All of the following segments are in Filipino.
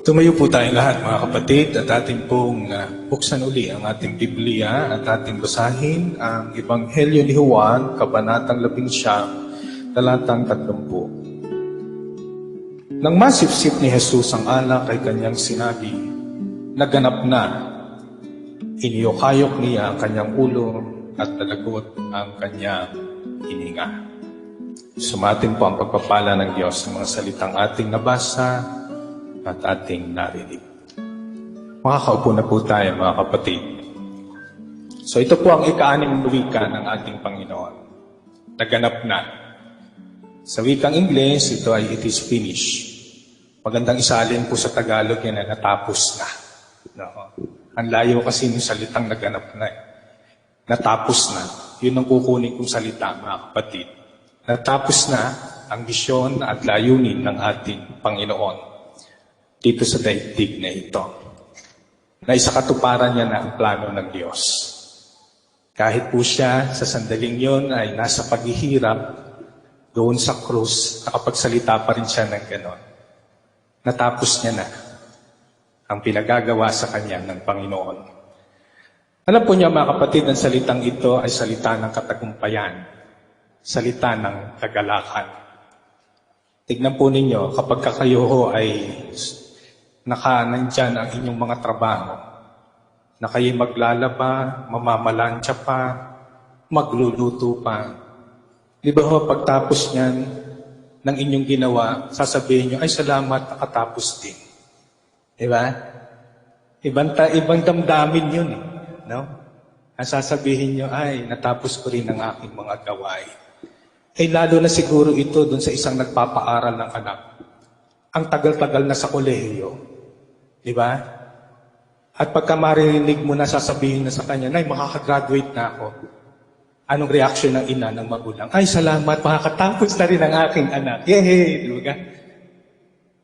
Tumayo po tayong lahat mga kapatid at ating pong buksan uli ang ating Biblia at ating basahin ang Ebanghelyo ni Juan, Kabanatang 11, talatang 30. Nang masipsip ni Jesus ang alak ay kanyang sinabi, naganap na. Iniyokayok niya ang kanyang ulo at nalagot ang kanyang hininga. Sumatin po ang pagpapala ng Diyos sa mga salitang ating nabasa at ating narinig. Makakaupo na po tayo mga kapatid. So ito po ang ika-6 na wika ng ating Panginoon. Naganap na. Sa wikang Ingles, ito ay it is finished. Magandang isalin po sa Tagalog yan na natapos na. No? Ang layo kasi ng salitang naganap na. Natapos na. Yun ang kukunin kong salita mga kapatid. Natapos na ang misyon at layunin ng ating Panginoon dito sa daigdig na ito. Na isakatuparan niya na ang plano ng Diyos. Kahit po siya sa sandaling yon ay nasa paghihirap doon sa krus, nakapagsalita pa rin siya ng ganon. Natapos niya na ang pinagagawa sa kanya ng Panginoon. Alam po niya mga kapatid, ang salitang ito ay salita ng katagumpayan, salita ng kagalakan. Tignan po ninyo, kapag kayo ay nandyan ang inyong mga trabaho, na kayo maglalaba, mamamalansya pa, magluluto pa. Di ba ho, pagtapos niyan ng inyong ginawa, sasabihin nyo, ay salamat, nakatapos din. Di ba? Ibang damdamin yun. No? Ang sasabihin nyo, ay natapos ko rin ang aking mga gawain. Eh lalo na siguro ito dun sa isang nagpapaaral ng anak. Ang tagal-tagal na sa kolehiyo. Di ba? At pagka maririnig mo na sasabihin na sa kanya, Nay, makakagraduate na ako. Anong reaksyon ng ina, ng magulang? Ay, salamat, makakatapos na rin ang aking anak. Yay! Di ba?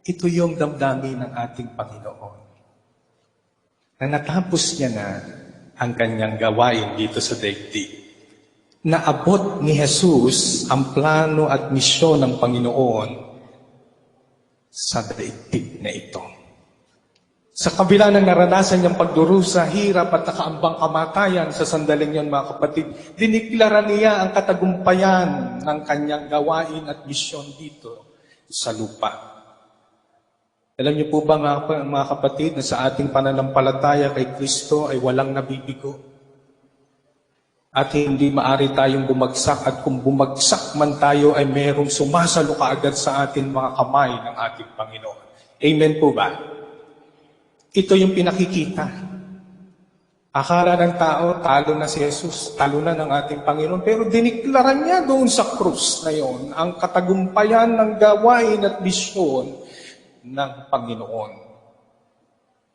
Ito yung damdamin ng ating Panginoon. Na natapos niya na ang kanyang gawain dito sa daigdig. Naabot ni Jesus ang plano at misyon ng Panginoon sa daigdig na ito. Sa kabila ng naranasan niyang pagdurusa, hirap at nakaambang kamatayan sa sandaling yon mga kapatid, diniklara niya ang katagumpayan ng kanyang gawain at misyon dito sa lupa. Alam niyo po ba mga kapatid na sa ating pananampalataya kay Kristo ay walang nabibigo? At hindi maari tayong bumagsak at kung bumagsak man tayo ay merong sumasalo kaagad sa atin mga kamay ng ating Panginoon. Amen po ba? Ito yung pinakikita. Akala ng tao, talo na si Jesus, talo na ng ating Panginoon. Pero diniklara niya doon sa krus na yon ang katagumpayan ng gawain at misyon ng Panginoon.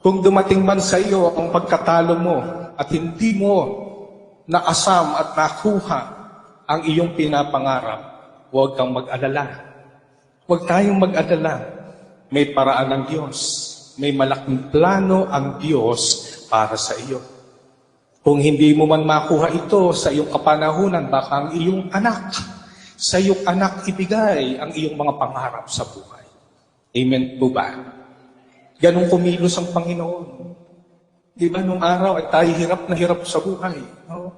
Kung dumating man sa iyo ang pagkatalo mo at hindi mo naasam at nakuha ang iyong pinapangarap, huwag kang mag-alala. Huwag tayong mag-alala. May paraan ng Diyos. May malaking plano ang Diyos para sa iyo. Kung hindi mo man makuha ito sa iyong kapanahunan, baka ang iyong anak, sa iyong anak ibigay ang iyong mga pangarap sa buhay. Amen po ba? Ganong kumilos ang Panginoon. Di ba nung araw ay tayo hirap na hirap sa buhay? No?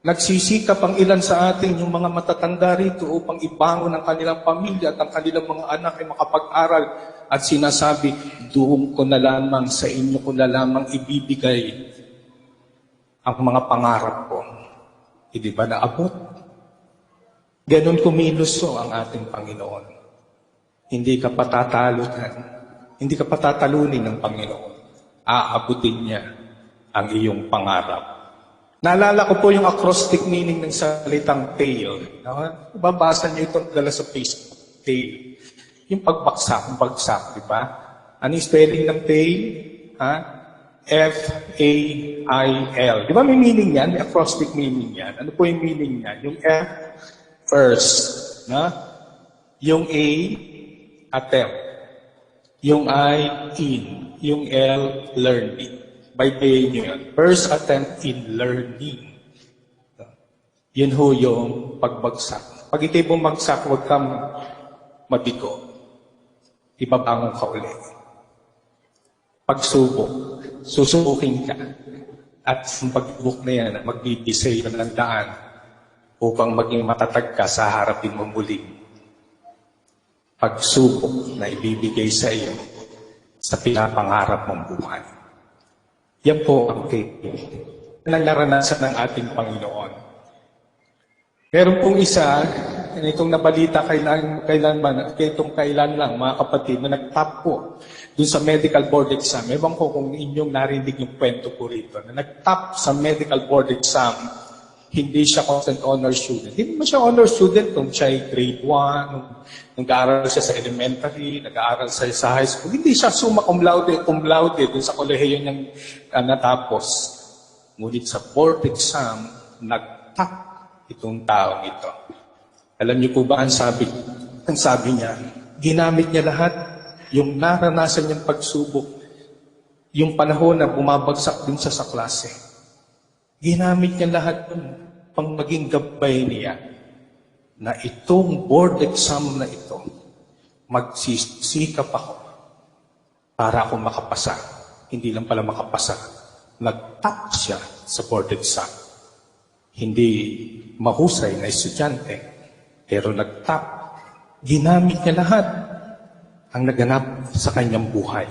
Nagsisikap ang ilan sa atin, yung mga matatanda rito, upang ibangon ang kanilang pamilya at ang kanilang mga anak ay makapag-aral. At sinasabi, doon ko na lamang, sa inyo ko na lamang ibibigay ang mga pangarap ko. Hindi ba naabot? Ganon kumilos ang ating Panginoon. Hindi ka patatalunan. Hindi ka patatalunin ng Panginoon. Aabutin niya ang iyong pangarap. Naalala ko po yung acrostic meaning ng salitang tail. Babasa niyo ito dala sa Facebook. Tail. Yung pagbagsak, di ba? Ano yung spelling ng tail? F-A-I-L. Di ba may meaning yan? May acrostic meaning yan. Ano po yung meaning yan? Yung F, first. Yung A, attempt. Yung I, in. Yung L, learning. By day nyo yun. First attempt in learning. Yun ho yung pagbagsak. Pag ito'y bumagsak, huwag kang mabigo. ibabangon ka uli. Pagsubok, susubukin ka. At ang pagbubok na yan, magbibisay ng daan upang maging matatag ka sa harapin mo muling. Pagsubok na ibibigay sa iyo sa pinapangarap mong buhay. Yan po ang naranasan ng ating Panginoon. Meron pong isa, itong nabalita kailan lang, mga kapatid, na nag-top po dun sa medical board exam. Ewan ko kung inyong narinig yung kwento po rito, na nag-top sa medical board exam, hindi siya constant honor student. Hindi mo siya honor student nung siya ay grade 1, nung nag-aaral siya sa elementary, nag-aaral siya sa high school. Hindi siya summa cum laude dun sa kolehiyo niyang natapos. Ngunit sa board exam, nag-top itong taong ito. Alam niyo po ba ang sabi niya? Ginamit niya lahat yung naranasan niyang pagsubok, yung panahon na bumabagsak din siya sa klase. Ginamit niya lahat yun pang maging gabay niya na itong board exam na ito, magsisikap ako para ako makapasa. Hindi lang pala makapasa, nag-top siya sa board exam. Hindi mahusay na estudyante, pero nag-top. Ginamit niya lahat ang naganap sa kanyang buhay.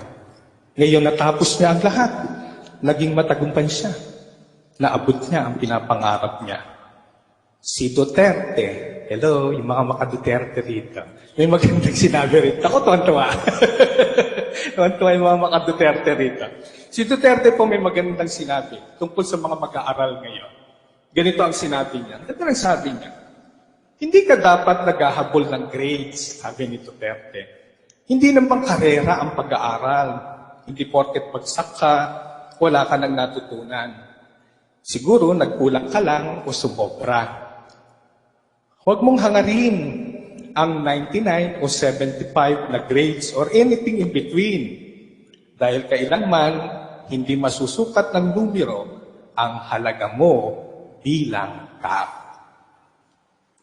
Ngayon natapos niya ang lahat. Naging matagumpay siya. Naabot niya ang pinapangarap niya. Si Duterte, hello, yung mga maka-Duterte rito. May magandang sinabi rito. Ako tuwan-tuwa. Tuwan-tuwa yung mga maka-Duterte rito. Si Duterte po may magandang sinabi tungkol sa mga mag-aaral ngayon. Ganito ang sinabi niya. Ito ang sabi niya. Hindi ka dapat naghahabol ng grades, sabi ni Duterte. Hindi naman karera ang pag-aaral. Hindi porket bagsak ka, wala ka nang natutunan. Siguro nagkulang ka lang o sumobra. Huwag mong hangarin ang 99 o 75 na grades or anything in between. Dahil kailanman hindi masusukat ng numero ang halaga mo bilang tao.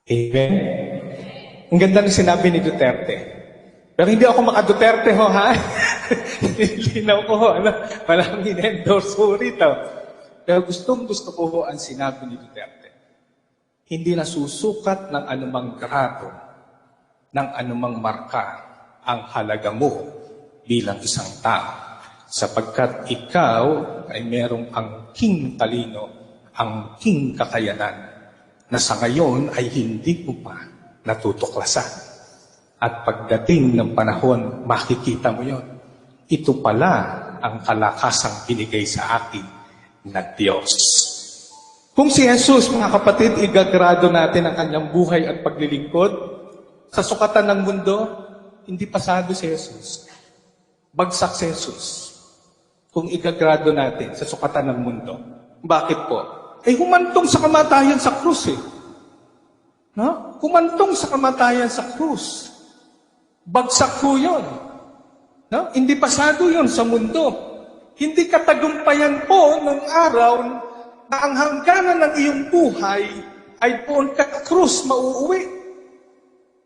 Amen? Ang ganda ng sinabi ni Duterte. Pero hindi ako maka-Duterte ho, ha? Linaw ko ho. Walang in-endorse ho rito. Pero gusto ko ho ang sinabi ni Duterte. Hindi nasusukat ng anumang grado, ng anumang marka, ang halaga mo bilang isang tao. Sapagkat ikaw ay merong angking talino, angking kakayanan, na sa ngayon ay hindi ko pa natutuklasan. At pagdating ng panahon, makikita mo yon. Ito pala ang kalakasang binigay sa atin na Diyos. Kung si Jesus, mga kapatid, igagrado natin ang kanyang buhay at paglilingkod, sa sukatan ng mundo, hindi pasado si Jesus. Bagsak si Jesus. Kung igagrado natin sa sukatan ng mundo. Bakit po? Humantong sa kamatayan sa krus eh. No? Humantong sa kamatayan sa krus. Bagsak po yun. No? Hindi pasado yun sa mundo. Hindi katagumpayan po ng araw na ang hangganan ng iyong buhay ay doon ka krus mauuwi.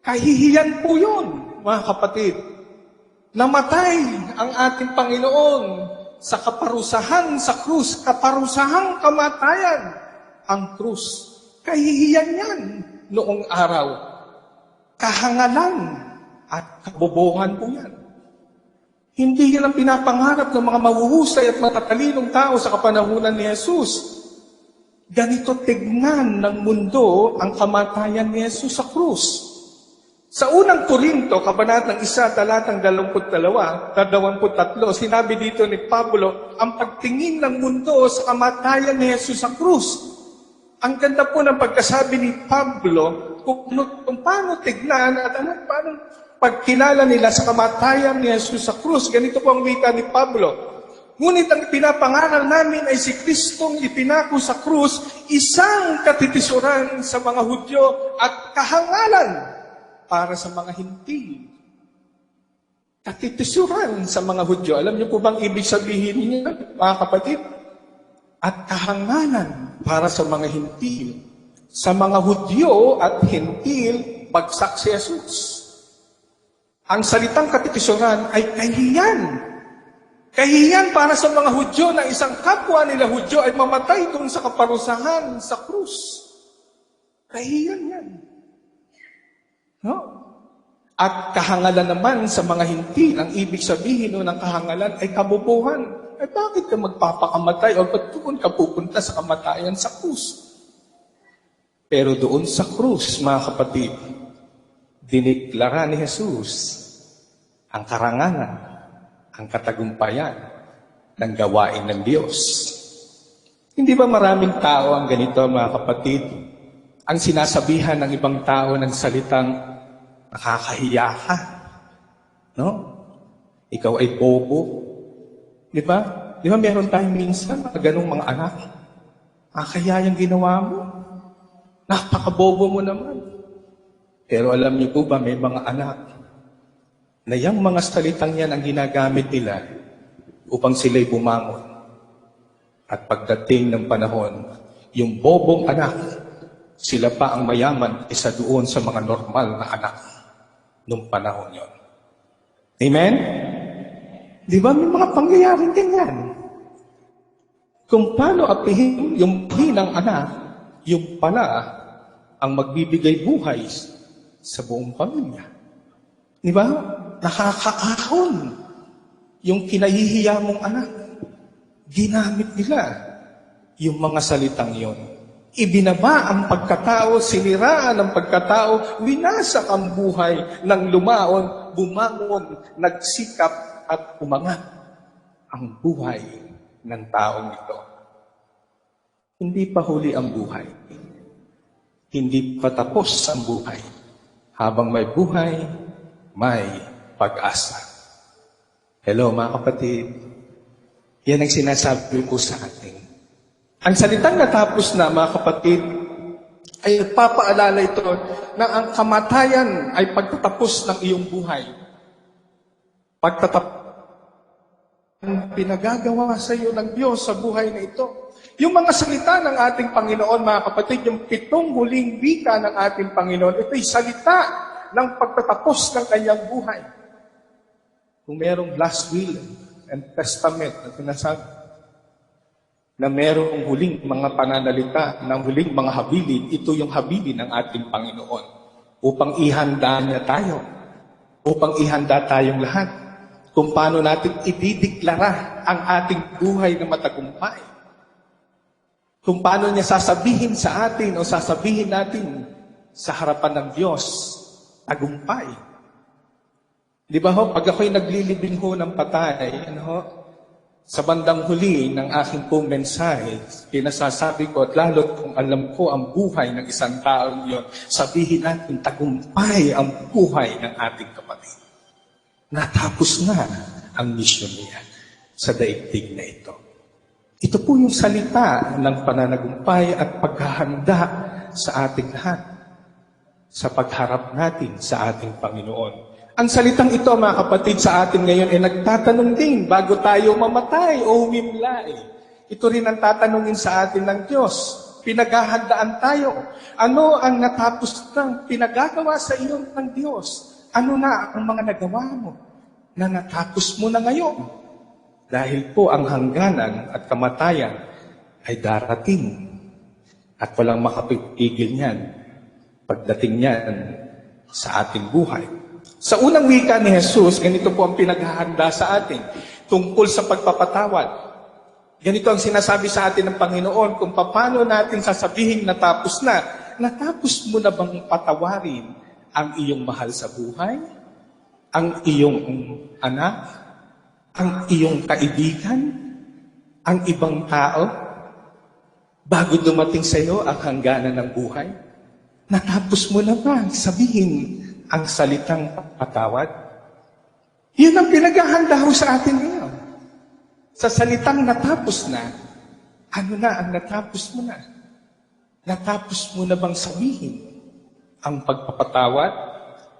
Kahihiyan po yun, mga kapatid. Namatay ang ating Panginoon sa kaparusahan sa krus, kaparusahang kamatayan ang krus. Kahihiyan yan noong araw. Kahangalan at kabobohan po yan. Hindi yan ang pinapangarap ng mga mahuhusay at matatalinong tao sa kapanahunan ni Jesus. Ganito tignan ng mundo ang kamatayan ni Jesus sa krus. Sa unang Korinto, kabanatang 1, talatang 22, sinabi dito ni Pablo, ang pagtingin ng mundo sa kamatayan ni Jesus sa krus. Ang ganda po ng pagkasabi ni Pablo kung paano tignan at paano pagkilala nila sa kamatayan ni Jesus sa krus. Ganito po ang wika ni Pablo. Ngunit ang pinapangaral namin ay si Kristong ipinako sa krus, isang katitisuran sa mga Hudyo at kahangalan para sa mga Hintil. Katitisuran sa mga Hudyo. Alam niyo po bang ibig sabihin niyo, mga kapatid? At kahangalan para sa mga Hintil. Sa mga Hudyo at Hintil, bagsak si Jesus. Ang salitang katikisuran ay kahiyan. Kahiyan para sa mga Hudyo na isang kapwa nila Hudyo ay mamatay doon sa kaparusahan sa krus. Kahiyan yan. No? At kahangalan naman sa mga hindi, ang ibig sabihin ng kahangalan ay kabubuhan. Ay bakit ka magpapakamatay o ba't doon ka pupunta sa kamatayan sa krus? Pero doon sa krus, mga kapatid, diniklara ni Jesus ang karangalan, ang katagumpayan ng gawain ng Diyos. Hindi ba maraming tao ang ganito, mga kapatid? Ang sinasabihan ng ibang tao ng salitang nakakahiya ka. No? Ikaw ay bobo. Di ba? Di ba meron tayong minsan mga ganong mga anak? Nakakahiya yung ginawa mo. Napakabobo mo naman. Pero alam niyo po ba, may mga anak na yung mga salitang yan ang ginagamit nila upang sila'y bumangon. At pagdating ng panahon, yung bobong anak, sila pa ang mayaman isa doon sa mga normal na anak nung panahon yon. Amen? Di ba may mga pangyayaring ganyan? Kung paano apihin yung hinang anak, yung pala ang magbibigay buhay sa buong pamilya. Di ba? Nakakaahon yung kinahihiya mong anak. Ginamit nila yung mga salitang yon. Ibinaba ang pagkatao, siniraan ang pagkatao, winasak ang buhay ng lumaon, bumangon, nagsikap at umangat ang buhay ng taong ito. Hindi pa huli ang buhay. Hindi pa tapos ang buhay. Habang may buhay, may pag-asa. Hello mga kapatid. Yan ang sinasabi ko sa atin. Ang salitang natapos na, mga kapatid, ay nagpapaalala ito na ang kamatayan ay pagtatapos ng iyong buhay. Pagtatapos ang pinagagawa sa iyo ng Diyos sa buhay na ito. Yung mga salita ng ating Panginoon, mga kapatid, yung 7 huling wika ng ating Panginoon, ito'y salita ng pagtatapos ng kanyang buhay. Kung merong last will and testament na sinasabi, na merong huling mga pananalita, ng huling mga habilin, ito yung habilin ng ating Panginoon upang ihanda niya tayo, upang ihanda tayong lahat, kung paano natin idideklara ang ating buhay na matagumpay, kung paano niya sasabihin sa atin o sasabihin natin sa harapan ng Diyos, tagumpay. Di ba ho, pag ako'y naglilibing ho ng patay, ano ho, sa bandang huli ng aking pong mensahe, pinasasabi ko at lalo't kung alam ko ang buhay ng isang taong yon, sabihin natin tagumpay ang buhay ng ating kapatid. Natapos na ang misyon niya sa daigdig na ito. Ito po yung salita ng pananagumpay at paghahanda sa ating lahat sa pagharap natin sa ating Panginoon. Ang salitang ito, mga kapatid, sa atin ngayon ay nagtatanong din bago tayo mamatay o humimlay. Ito rin ang tatanungin sa atin ng Diyos. Pinaghahandaan tayo. Ano ang natapos ng pinagagawa sa iyo ng Diyos? Ano na ang mga nagawa mo na natapos mo na ngayon? Dahil po ang hangganan at kamatayan ay darating at walang makapigil niyan pagdating niyan sa ating buhay. Sa unang wika ni Jesus, ganito po ang pinaghahanda sa atin tungkol sa pagpapatawad. Ganito ang sinasabi sa atin ng Panginoon kung paano natin sasabihin natapos na. Natapos mo na bang patawarin ang iyong mahal sa buhay? Ang iyong anak? Ang iyong kaibigan? Ang ibang tao? Bago dumating sa iyo ang hangganan ng buhay? Natapos mo na ba sabihin ang salitang patawad? Yun ang pinaghahanda ho sa atin ngayon. Sa salitang natapos na, ano na ang natapos mo na? Natapos mo na bang sabihin ang pagpapatawad?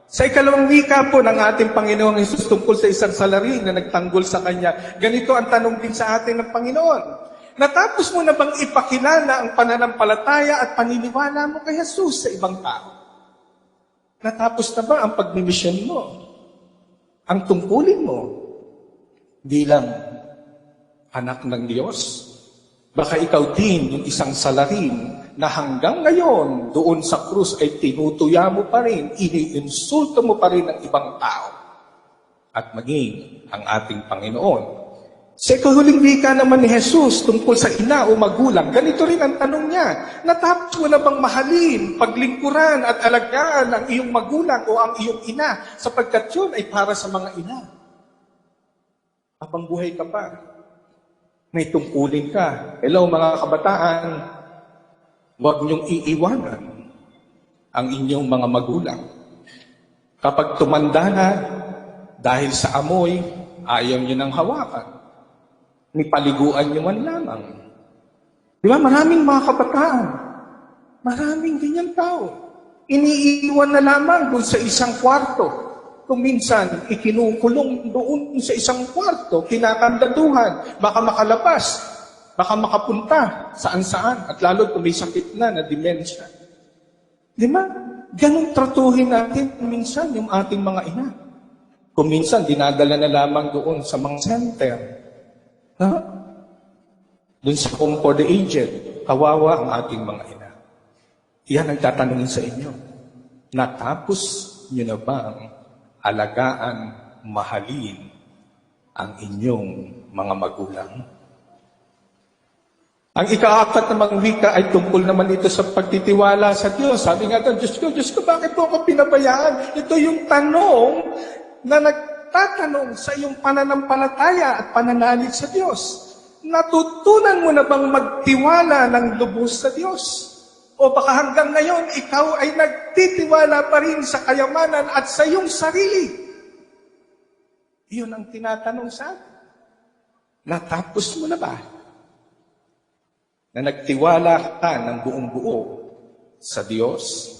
Sa ikalawang wika po ng ating Panginoong Hesus tungkol sa isang salarin na nagtanggol sa Kanya, ganito ang tanong din sa atin ng Panginoon. Natapos mo na bang ipakilala ang pananampalataya at paniniwala mo kay Jesus sa ibang tao? Natapos na ba ang pagmimisyon mo? ang tungkulin mo bilang anak ng Diyos. Baka ikaw din yung isang salarin na hanggang ngayon doon sa krus ay tinutuya mo pa rin, iniinsulto mo pa rin ang ibang tao at maging ang ating Panginoon. Sa ikahuling wika naman ni Jesus tungkol sa ina o magulang, ganito rin ang tanong niya, natapos mo na bang mahalin, paglingkuran at alagaan ang iyong magulang o ang iyong ina sapagkat yun ay para sa mga ina? Habang buhay ka pa, may tungkulin ka. Hello mga kabataan, huwag niyong iiwanan ang inyong mga magulang. Kapag tumanda na, dahil sa amoy, ayaw niyo nang hawakan. Ni paliguan niyo man lamang. Di ba? Maraming mga kabataan, maraming ganyan tao. Iniiwan na lamang doon sa isang kwarto. Kung minsan, ikinukulong doon sa isang kwarto, kinakandaduhan, baka makalabas, baka makapunta saan-saan, at lalo kung may sakit na demensya. Di ba? Ganun tratuhin natin minsan yung ating mga ina. Kung minsan, dinadala na lamang doon sa mga center. Ha? Doon sa home for the aged, kawawa ang ating mga ina. Yan ang tatanungin sa inyo. Natapos nyo na bang alagaan, mahalin ang inyong mga magulang? Ang ika-apat na mga wika ay tungkol naman ito sa pagtitiwala sa Diyos. Sabi nga doon, Diyos ko, bakit mo ako pinabayaan? Ito yung tanong na nagtatanong sa iyong pananampalataya at pananalig sa Diyos. Natutunan mo na bang magtiwala ng lubos sa Diyos? O baka hanggang ngayon, ikaw ay nagtitiwala pa rin sa kayamanan at sa iyong sarili? Iyon ang tinatanong sa atin. Natapos mo na ba? Na nagtiwala ka ng buong buo sa Diyos?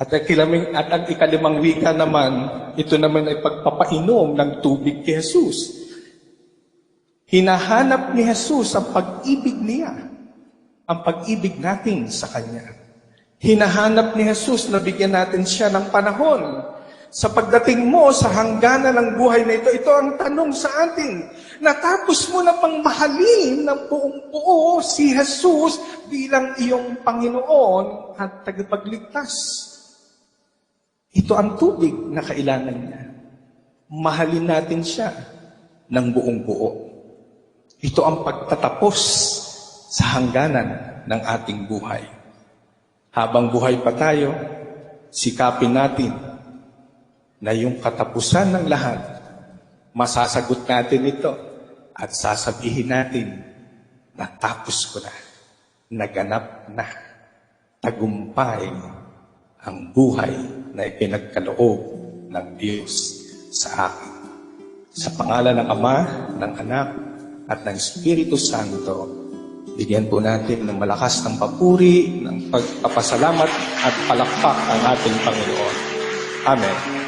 At ang ikalimang wika naman, ito naman ay pagpapainom ng tubig kay Jesus. Hinahanap ni Jesus ang pag-ibig niya, ang pag-ibig natin sa Kanya. Hinahanap ni Jesus na bigyan natin siya ng panahon. Sa pagdating mo sa hangganan ng buhay na ito ang tanong sa atin, natapos mo na pang mahalin ng buong buo si Jesus bilang iyong Panginoon at tagapagligtas? Ito ang tubig na kailangan niya. Mahalin natin siya ng buong buo. Ito ang pagtatapos sa hangganan ng ating buhay. Habang buhay pa tayo, sikapin natin na yung katapusan ng lahat, masasagot natin ito at sasabihin natin, natapos ko na, naganap na, tagumpay ang buhay na ipinagkaloob ng Diyos sa akin. Sa pangalan ng Ama, ng Anak, at ng Espiritu Santo, bigyan po natin ng malakas ng papuri, ng pagpapasalamat at palakpak ang ating Panginoon. Amen.